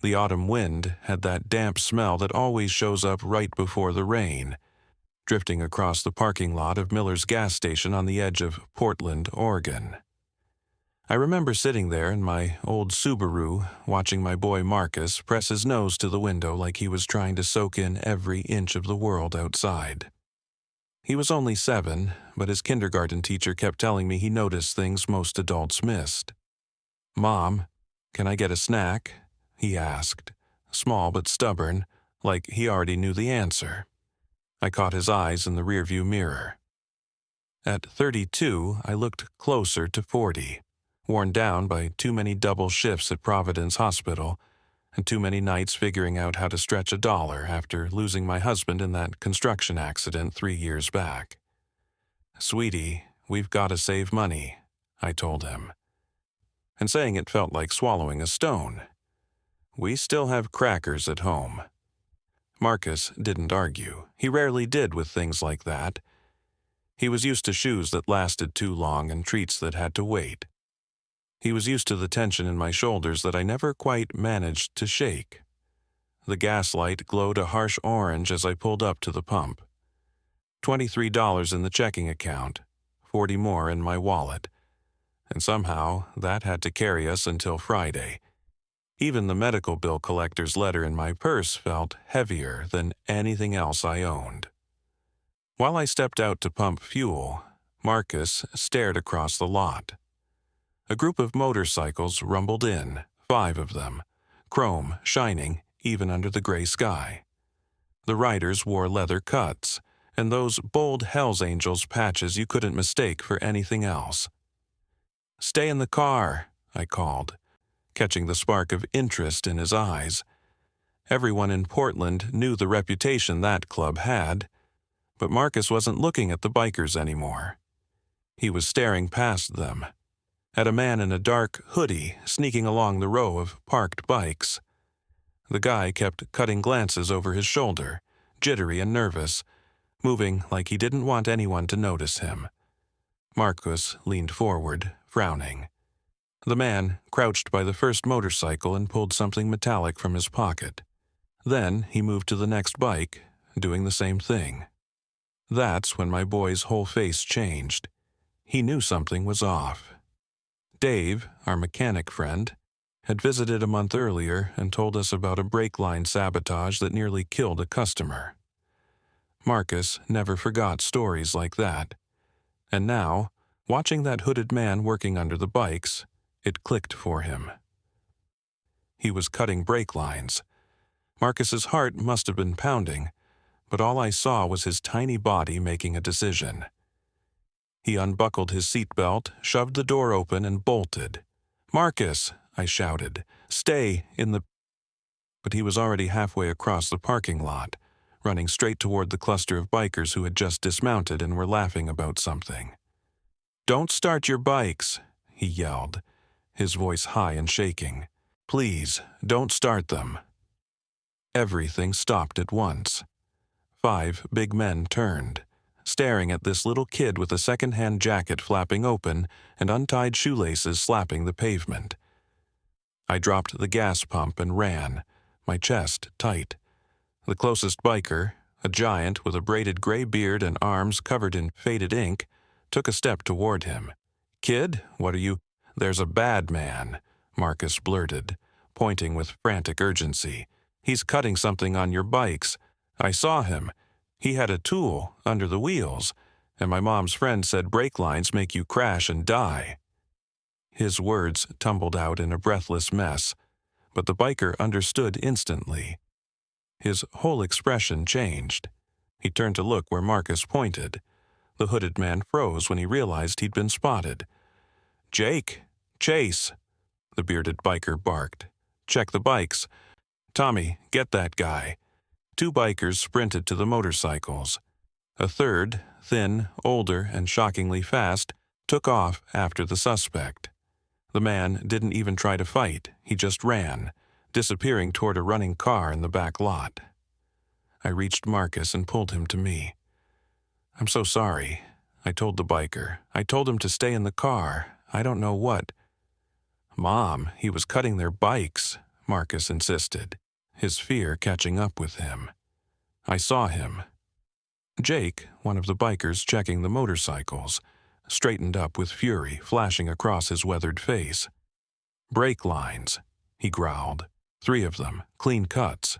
The autumn wind had that damp smell that always shows up right before the rain, drifting across the parking lot of Miller's gas station on the edge of Portland, Oregon. I remember sitting there in my old Subaru, watching my boy Marcus press his nose to the window like he was trying to soak in every inch of the world outside. He was only 7, but his kindergarten teacher kept telling me he noticed things most adults missed. "Mom, can I get a snack?" he asked, small but stubborn, like he already knew the answer. I caught his eyes in the rearview mirror. At 32, I looked closer to 40, worn down by too many double shifts at Providence Hospital and too many nights figuring out how to stretch $1 after losing my husband in that construction accident 3 years back. "Sweetie, we've got to save money," I told him. And saying it felt like swallowing a stone. "We still have crackers at home." Marcus didn't argue. He rarely did with things like that. He was used to shoes that lasted too long and treats that had to wait. He was used to the tension in my shoulders that I never quite managed to shake. The gaslight glowed a harsh orange as I pulled up to the pump. $23 in the checking account, 40 more in my wallet. And somehow that had to carry us until Friday. Even the medical bill collector's letter in my purse felt heavier than anything else I owned. While I stepped out to pump fuel, Marcus stared across the lot. A group of motorcycles rumbled in, 5 of them, chrome shining even under the gray sky. The riders wore leather cuts, and those bold Hells Angels patches you couldn't mistake for anything else. "Stay in the car," I called, catching the spark of interest in his eyes. Everyone in Portland knew the reputation that club had, but Marcus wasn't looking at the bikers anymore. He was staring past them, at a man in a dark hoodie sneaking along the row of parked bikes. The guy kept cutting glances over his shoulder, jittery and nervous, moving like he didn't want anyone to notice him. Marcus leaned forward, frowning. The man crouched by the first motorcycle and pulled something metallic from his pocket. Then he moved to the next bike, doing the same thing. That's when my boy's whole face changed. He knew something was off. Dave, our mechanic friend, had visited a month earlier and told us about a brake line sabotage that nearly killed a customer. Marcus never forgot stories like that. And now, watching that hooded man working under the bikes, it clicked for him. He was cutting brake lines. Marcus's heart must have been pounding, but all I saw was his tiny body making a decision. He unbuckled his seatbelt, shoved the door open, and bolted. "Marcus!" I shouted. "Stay in the—" But he was already halfway across the parking lot, running straight toward the cluster of bikers who had just dismounted and were laughing about something. "Don't start your bikes," he yelled, his voice high and shaking. "Please, don't start them." Everything stopped at once. 5 big men turned, staring at this little kid with a second-hand jacket flapping open and untied shoelaces slapping the pavement. I dropped the gas pump and ran, my chest tight. The closest biker, a giant with a braided gray beard and arms covered in faded ink, took a step toward him. "Kid, what are you—" "There's a bad man," Marcus blurted, pointing with frantic urgency. "He's cutting something on your bikes. I saw him. He had a tool under the wheels, and my mom's friend said brake lines make you crash and die." His words tumbled out in a breathless mess, but the biker understood instantly. His whole expression changed. He turned to look where Marcus pointed. The hooded man froze when he realized he'd been spotted. "Jake! Chase!" the bearded biker barked. "Check the bikes. Tommy, get that guy." 2 bikers sprinted to the motorcycles. A third, thin, older, and shockingly fast, took off after the suspect. The man didn't even try to fight. He just ran, disappearing toward a running car in the back lot. I reached Marcus and pulled him to me. "I'm so sorry," I told the biker. "I told him to stay in the car. I don't know what—" "Mom, he was cutting their bikes," Marcus insisted, his fear catching up with him. I saw him. Jake, one of the bikers checking the motorcycles, straightened up with fury flashing across his weathered face. "Brake lines," he growled. 3 of them, clean cuts.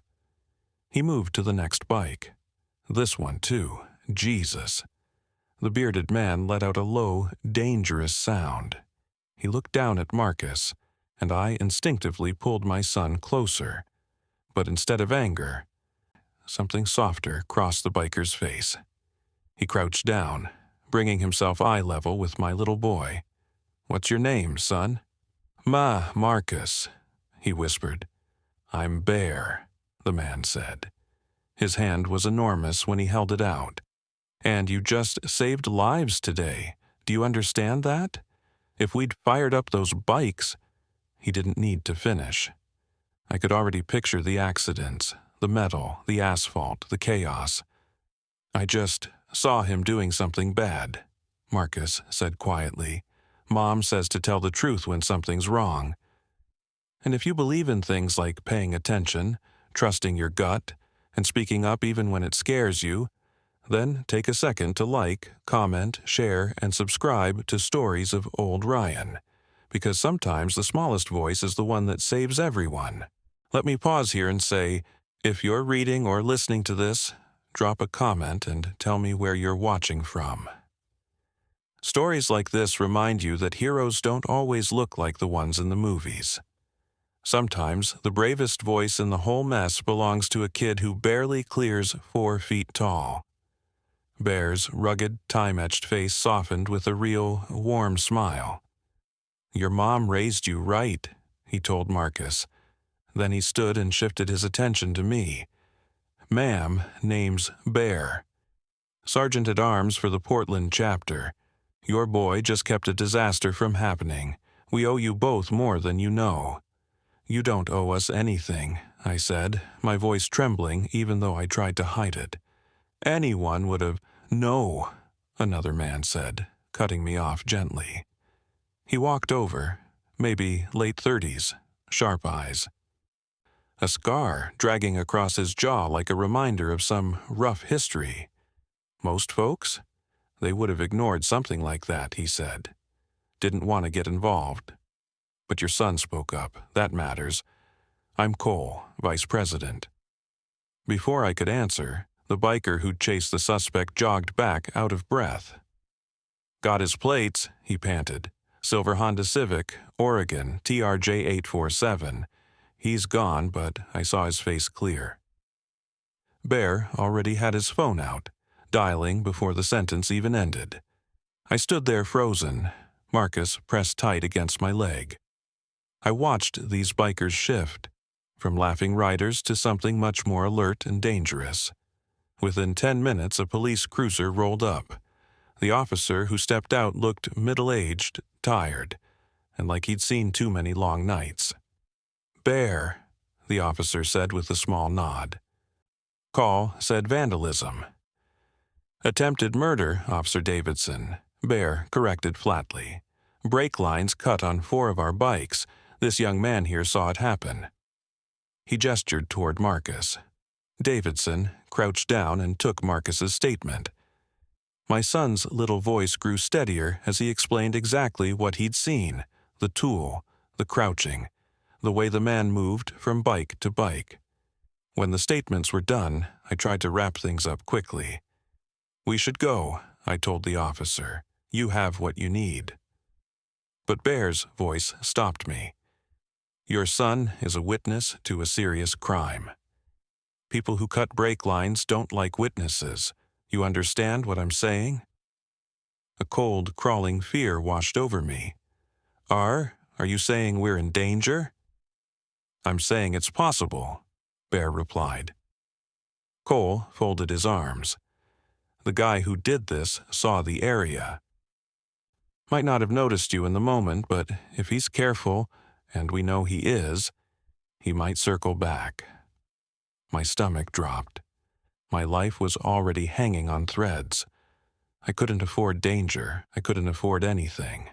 He moved to the next bike. This one, too. Jesus. The bearded man let out a low, dangerous sound. He looked down at Marcus, and I instinctively pulled my son closer. But instead of anger, something softer crossed the biker's face. He crouched down, bringing himself eye level with my little boy. "What's your name, son?" Marcus," he whispered. "I'm Bear," the man said. His hand was enormous when he held it out. "And you just saved lives today. Do you understand that? If we'd fired up those bikes—" He didn't need to finish. I could already picture the accidents, the metal, the asphalt, the chaos. "I just saw him doing something bad," Marcus said quietly. "Mom says to tell the truth when something's wrong. And if you believe in things like paying attention, trusting your gut, and speaking up even when it scares you, then take a second to like, comment, share, and subscribe to Stories of Old Ryan, because sometimes the smallest voice is the one that saves everyone." Let me pause here and say, if you're reading or listening to this, drop a comment and tell me where you're watching from. Stories like this remind you that heroes don't always look like the ones in the movies. Sometimes the bravest voice in the whole mess belongs to a kid who barely clears 4 feet tall. Bear's rugged, time-etched face softened with a real, warm smile. "Your mom raised you right," he told Marcus. Then he stood and shifted his attention to me. "Ma'am, name's Bear. Sergeant-at-Arms for the Portland chapter. Your boy just kept a disaster from happening. We owe you both more than you know." "You don't owe us anything," I said, my voice trembling even though I tried to hide it. "Anyone would have—" "No," another man said, cutting me off gently. He walked over, maybe late 30s, sharp eyes. A scar dragging across his jaw like a reminder of some rough history. "Most folks? They would have ignored something like that," he said. "Didn't want to get involved. But your son spoke up. That matters. I'm Cole, vice president." Before I could answer, the biker who'd chased the suspect jogged back out of breath. "Got his plates," he panted. "Silver Honda Civic, Oregon, TRJ 847. He's gone, but I saw his face clear." Bear already had his phone out, dialing before the sentence even ended. I stood there frozen, Marcus pressed tight against my leg. I watched these bikers shift, from laughing riders to something much more alert and dangerous. Within 10 minutes, a police cruiser rolled up. The officer who stepped out looked middle-aged, tired, and like he'd seen too many long nights. "Bear," the officer said with a small nod. Call said vandalism. "Attempted murder, Officer Davidson," Bear corrected flatly. "Brake lines cut on 4 of our bikes. This young man here saw it happen." He gestured toward Marcus. Davidson crouched down and took Marcus's statement. My son's little voice grew steadier as he explained exactly what he'd seen: the tool, the crouching, the way the man moved from bike to bike. When the statements were done, I tried to wrap things up quickly. "We should go," I told the officer. "You have what you need." But Bear's voice stopped me. "Your son is a witness to a serious crime. People who cut brake lines don't like witnesses. You understand what I'm saying?" A cold, crawling fear washed over me. Are you saying we're in danger?" "I'm saying it's possible," Bear replied. Cole folded his arms. "The guy who did this saw the area. Might not have noticed you in the moment, but if he's careful, and we know he is, he might circle back." My stomach dropped. My life was already hanging on threads. I couldn't afford danger. I couldn't afford anything.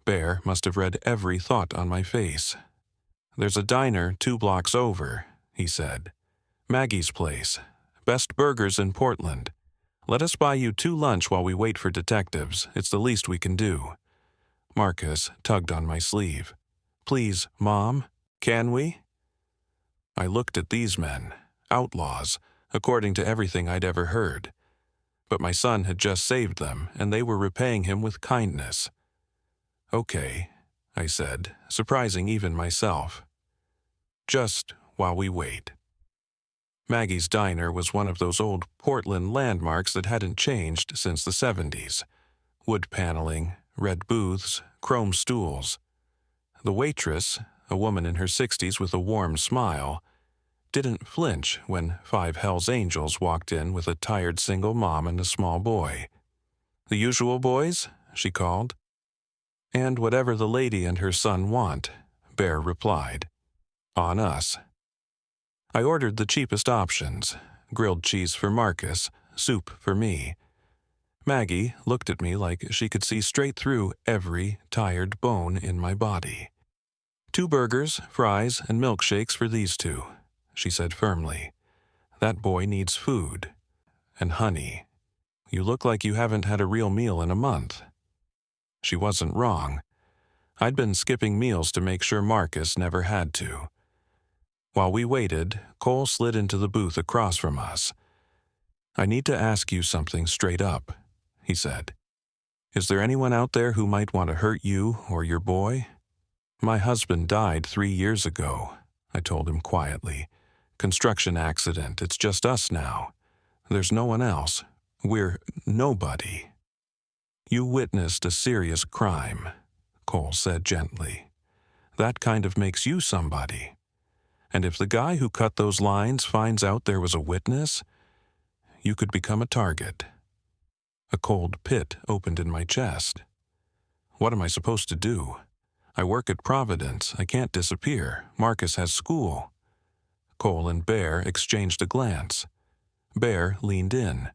Bear must have read every thought on my face. "There's a diner 2 blocks over," he said. "Maggie's place. Best burgers in Portland. Let us buy you 2 lunch while we wait for detectives. It's the least we can do." Marcus tugged on my sleeve. "Please, Mom, can we?" I looked at these men, outlaws, according to everything I'd ever heard. But my son had just saved them, and they were repaying him with kindness. "Okay," I said, surprising even myself. "Just while we wait." Maggie's Diner was one of those old Portland landmarks that hadn't changed since the 70s. Wood paneling, red booths, chrome stools. The waitress, a woman in her 60s with a warm smile, didn't flinch when 5 HELLS Angels walked in with a tired single mom and a small boy. "The usual, boys?" she called. "And whatever the lady and her son want," Bear replied. "On us." I ordered the cheapest options, grilled cheese for Marcus, soup for me. Maggie looked at me like she could see straight through every tired bone in my body. "2 burgers, fries, and milkshakes for these 2, she said firmly. "That boy needs food. And honey. You look like you haven't had a real meal in a month." She wasn't wrong. I'd been skipping meals to make sure Marcus never had to. While we waited, Cole slid into the booth across from us. "I need to ask you something straight up," he said. "Is there anyone out there who might want to hurt you or your boy?" "My husband died 3 years ago," I told him quietly. "Construction accident. It's just us now. There's no one else. We're nobody." "You witnessed a serious crime," Cole said gently. "That kind of makes you somebody. And if the guy who cut those lines finds out there was a witness, you could become a target." A cold pit opened in my chest. What am I supposed to do? I work at Providence. I can't disappear. Marcus has school. Cole and Bear exchanged a glance. Bear leaned in.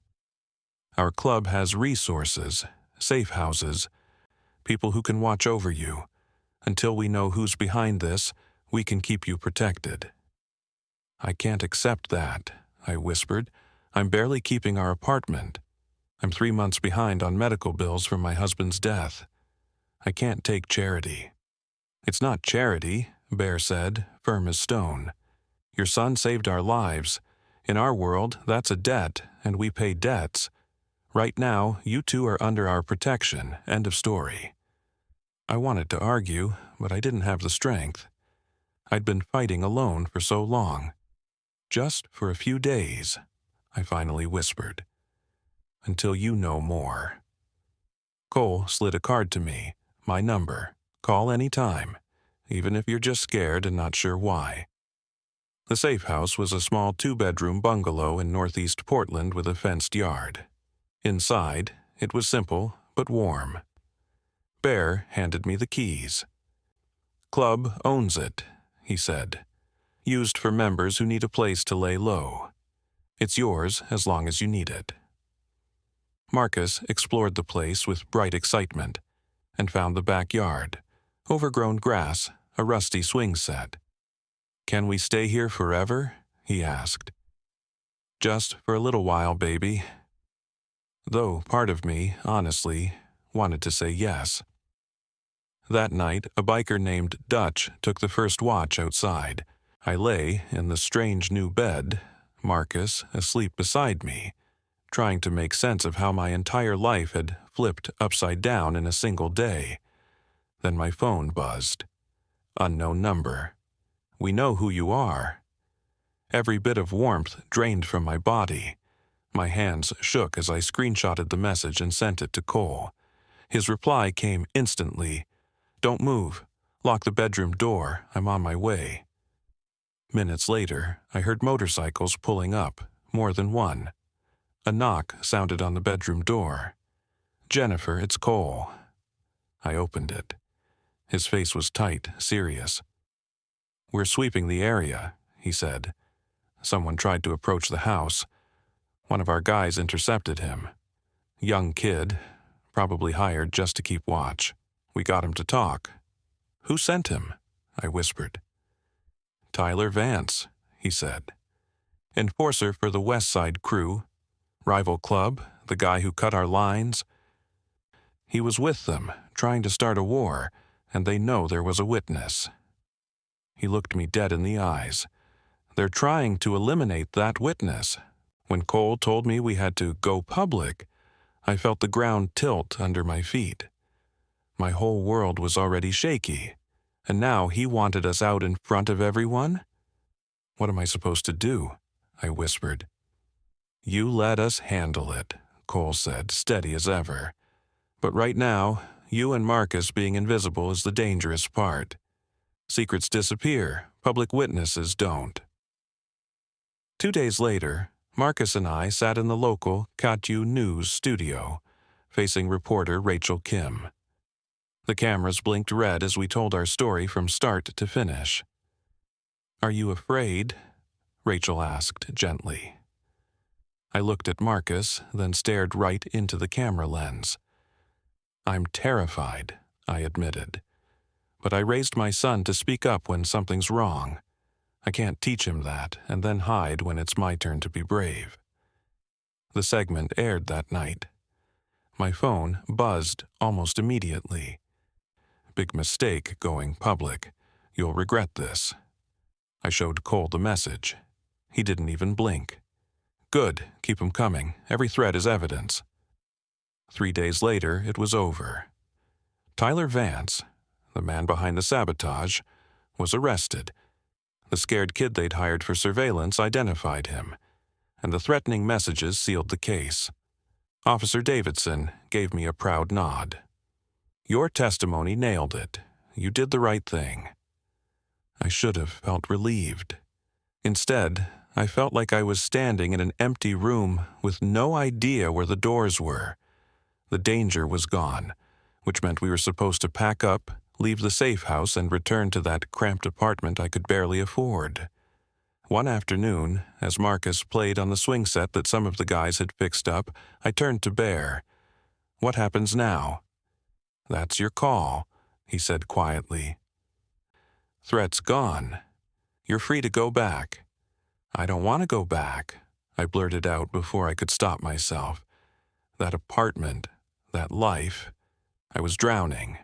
"Our club has resources, safe houses, people who can watch over you. Until we know who's behind this, we can keep you protected." "I can't accept that," I whispered. "I'm barely keeping our apartment. I'm 3 months behind on medical bills from my husband's death. I can't take charity." "It's not charity," Bear said, firm as stone. "Your son saved our lives. In our world, that's a debt, and we pay debts. Right now, you 2 are under our protection. End of story." I wanted to argue, but I didn't have the strength. I'd been fighting alone for so long. "Just for a few days," I finally whispered. "Until you know more." Cole slid a card to me. "My number. Call any time, even if you're just scared and not sure why." The safe house was a small 2-bedroom bungalow in northeast Portland with a fenced yard. Inside, it was simple but warm. Bear handed me the keys. "Club owns it," he said. "Used for members who need a place to lay low. It's yours as long as you need it." Marcus explored the place with bright excitement and found the backyard, overgrown grass, a rusty swing set. "Can we stay here forever?" he asked. "Just for a little while, baby." Though part of me, honestly, wanted to say yes. That night, a biker named Dutch took the first watch outside. I lay in the strange new bed, Marcus asleep beside me, trying to make sense of how my entire life had flipped upside down in a single day. Then my phone buzzed. Unknown number. "We know who you are." Every bit of warmth drained from my body. My hands shook as I screenshotted the message and sent it to Cole. His reply came instantly. "Don't move. Lock the bedroom door. I'm on my way." Minutes later, I heard motorcycles pulling up, more than one. A knock sounded on the bedroom door. "Jennifer, it's Cole." I opened it. His face was tight, serious. "We're sweeping the area," he said. "Someone tried to approach the house. One of our guys intercepted him. Young kid, probably hired just to keep watch. We got him to talk." "Who sent him?" I whispered. Tyler Vance, he said. Enforcer for the West Side crew. Rival club, the guy who cut our lines. He was with them, trying to start a war, and they know there was a witness. He looked me dead in the eyes. They're trying to eliminate that witness. When Cole told me we had to go public, I felt the ground tilt under my feet. My whole world was already shaky, and now he wanted us out in front of everyone? What am I supposed to do? I whispered. You let us handle it, Cole said, steady as ever. But right now, you and Marcus being invisible is the dangerous part. Secrets disappear, public witnesses don't. 2 days later, Marcus and I sat in the local Katyu News studio, facing reporter Rachel Kim. The cameras blinked red as we told our story from start to finish. Are you afraid? Rachel asked gently. I looked at Marcus, then stared right into the camera lens. I'm terrified, I admitted. But I raised my son to speak up when something's wrong. I can't teach him that and then hide when it's my turn to be brave. The segment aired that night. My phone buzzed almost immediately. Big mistake going public. You'll regret this. I showed Cole the message. He didn't even blink. Good, keep 'em coming. Every thread is evidence. 3 days later, it was over. Tyler Vance, the man behind the sabotage, was arrested. The scared kid they'd hired for surveillance identified him, and the threatening messages sealed the case. Officer Davidson gave me a proud nod. Your testimony nailed it. You did the right thing. I should have felt relieved. Instead, I felt like I was standing in an empty room with no idea where the doors were. The danger was gone, which meant we were supposed to pack up, leave the safe house, and return to that cramped apartment I could barely afford. One afternoon, as Marcus played on the swing set that some of the guys had fixed up, I turned to Bear. What happens now? That's your call, he said quietly. Threat's gone. You're free to go back. I don't want to go back, I blurted out before I could stop myself. That apartment, that life, I was drowning.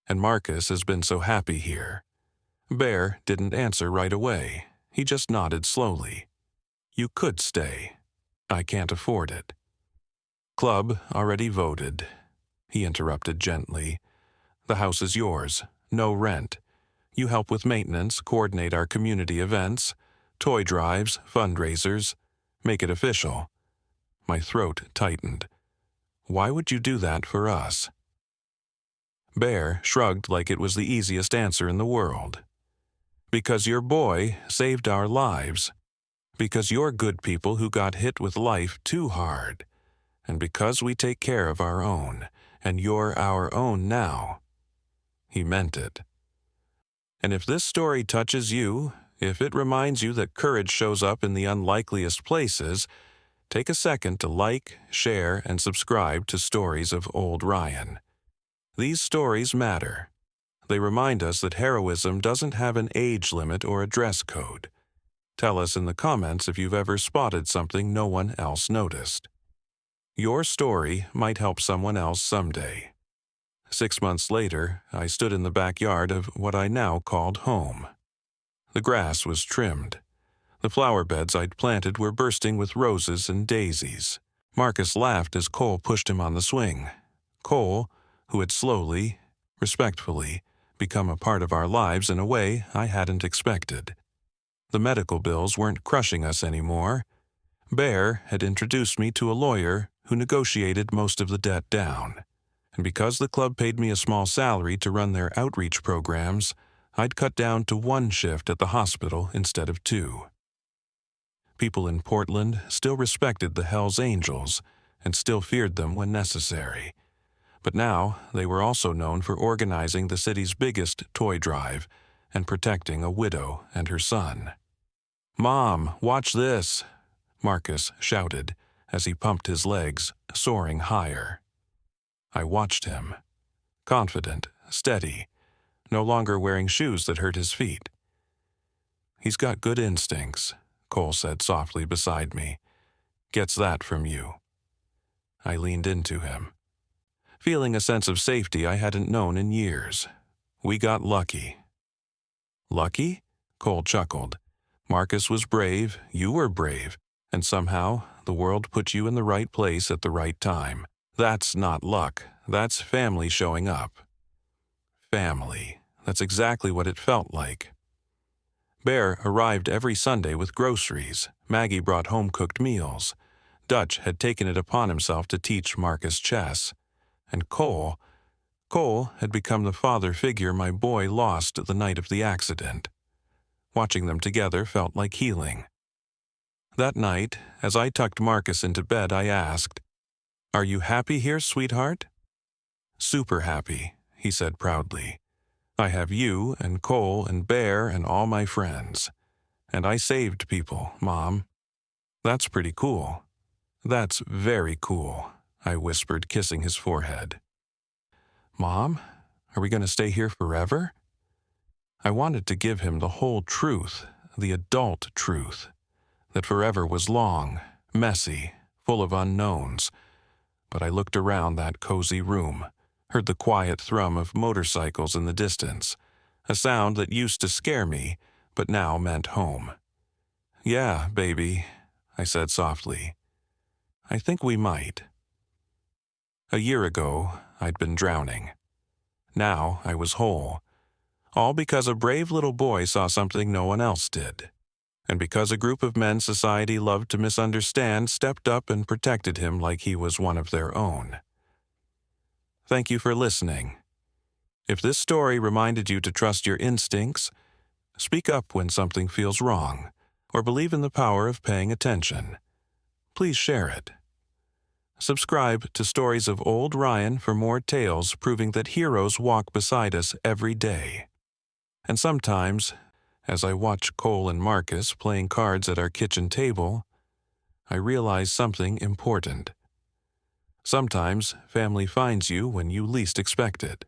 And Marcus has been so happy here. Bear didn't answer right away. He just nodded slowly. You could stay. I can't afford it. Club already voted, he interrupted gently. The house is yours. No rent. You help with maintenance, coordinate our community events, toy drives, fundraisers. Make it official. My throat tightened. Why would you do that for us? Bear shrugged like it was the easiest answer in the world. Because your boy saved our lives. Because you're good people who got hit with life too hard. And because we take care of our own, and you're our own now. He meant it. And if this story touches you, if it reminds you that courage shows up in the unlikeliest places, take a second to like, share, and subscribe to Stories of Old Ryan. These stories matter. They remind us that heroism doesn't have an age limit or a dress code. Tell us in the comments if you've ever spotted something no one else noticed. Your story might help someone else someday. 6 months later, I stood in the backyard of what I now called home. The grass was trimmed. The flower beds I'd planted were bursting with roses and daisies. Marcus laughed as Cole pushed him on the swing. Cole, who had slowly, respectfully, become a part of our lives in a way I hadn't expected. The medical bills weren't crushing us anymore. Bear had introduced me to a lawyer who negotiated most of the debt down. And because the club paid me a small salary to run their outreach programs, I'd cut down to 1 shift at the hospital instead of 2. People in Portland still respected the Hells Angels and still feared them when necessary. But now they were also known for organizing the city's biggest toy drive and protecting a widow and her son. "Mom, watch this!" Marcus shouted as he pumped his legs, soaring higher. I watched him, confident, steady, no longer wearing shoes that hurt his feet. He's got good instincts, Cole said softly beside me. Gets that from you. I leaned into him, feeling a sense of safety I hadn't known in years. We got lucky. Lucky? Cole chuckled. Marcus was brave, you were brave, and somehow the world put you in the right place at the right time. That's not luck, that's family showing up. Family. That's exactly what it felt like. Bear arrived every Sunday with groceries. Maggie brought home-cooked meals. Dutch had taken it upon himself to teach Marcus chess. And Cole had become the father figure my boy lost the night of the accident. Watching them together felt like healing. That night, as I tucked Marcus into bed, I asked, "Are you happy here, sweetheart?" "Super happy," he said proudly. "I have you and Cole and Bear and all my friends. And I saved people, Mom." "That's pretty cool." "That's very cool," I whispered, kissing his forehead. "Mom, are we going to stay here forever?" I wanted to give him the whole truth, the adult truth, that forever was long, messy, full of unknowns. But I looked around that cozy room, heard the quiet thrum of motorcycles in the distance, a sound that used to scare me, but now meant home. "Yeah, baby," I said softly. "I think we might." A year ago, I'd been drowning. Now I was whole. All because a brave little boy saw something no one else did. And because a group of men society loved to misunderstand stepped up and protected him like he was one of their own. Thank you for listening. If this story reminded you to trust your instincts, speak up when something feels wrong, or believe in the power of paying attention, please share it. Subscribe to Stories of Old Ryan for more tales proving that heroes walk beside us every day. And sometimes, as I watch Cole and Marcus playing cards at our kitchen table, I realize something important. Sometimes family finds you when you least expect it.